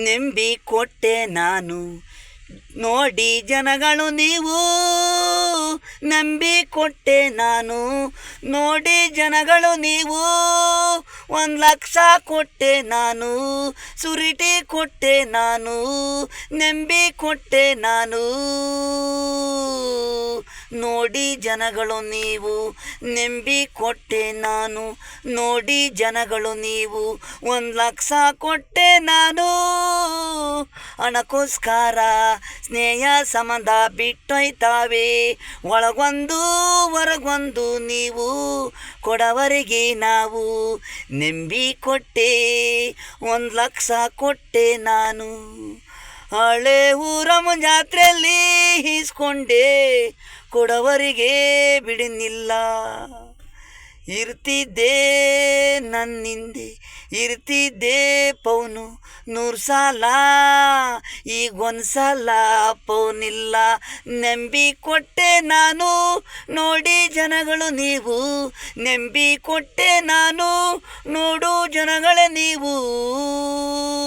ನೆಂಬಿ ಕೊಟ್ಟೆ ನಾನು, ನೋಡಿ ಜನಗಳು ನೀವು. ನಂಬಿ ಕೊಟ್ಟೆ ನಾನು, ನೋಡಿ ಜನಗಳು ನೀವು. 1,00,000 ಕೊಟ್ಟೆ ನಾನು, ಸುರಿಟಿ ಕೊಟ್ಟೆ ನಾನು, ನಂಬಿ ಕೊಟ್ಟೆ ನಾನು. ನೋಡಿ ಜನಗಳು ನೀವು, ನಂಬಿ ಕೊಟ್ಟೆ ನಾನು, ನೋಡಿ ಜನಗಳು ನೀವು. 1,00,000 ಕೊಟ್ಟೆ ನಾನು. ಹಣಕ್ಕೋಸ್ಕರ ಸ್ನೇಹ ಸಂಬಂಧ ಬಿಟ್ಟೊಯ್ತಾವೆ, ಒಳಗೊಂದು ಹೊರಗೊಂದು ನೀವು ಕೊಡವರಿಗೆ ನಾವು. ನಂಬಿ ಕೊಟ್ಟೆ 1,00,000 ಕೊಟ್ಟೆ ನಾನು. ಹಳೆ ಊರಮ್ಮ ಜಾತ್ರೆಯಲ್ಲಿ ಈಸ್ಕೊಂಡೆ, ಕೊಡವರಿಗೆ ಬಿಡನಿಲ್ಲ. ಇರ್ತಿದ್ದೆ ನನ್ನಿಂದೆ, ಇರ್ತಿದ್ದೆ ಪೌನು 100 ಸಾಲ, ಈಗೊಂದ್ಸಲ ಪೌನಿಲ್ಲ. ನಂಬಿ ಕೊಟ್ಟೆ ನಾನು, ನೋಡಿ ಜನಗಳು ನೀವು. ನಂಬಿ ಕೊಟ್ಟೆ ನಾನು, ನೋಡು ಜನಗಳೇ ನೀವು.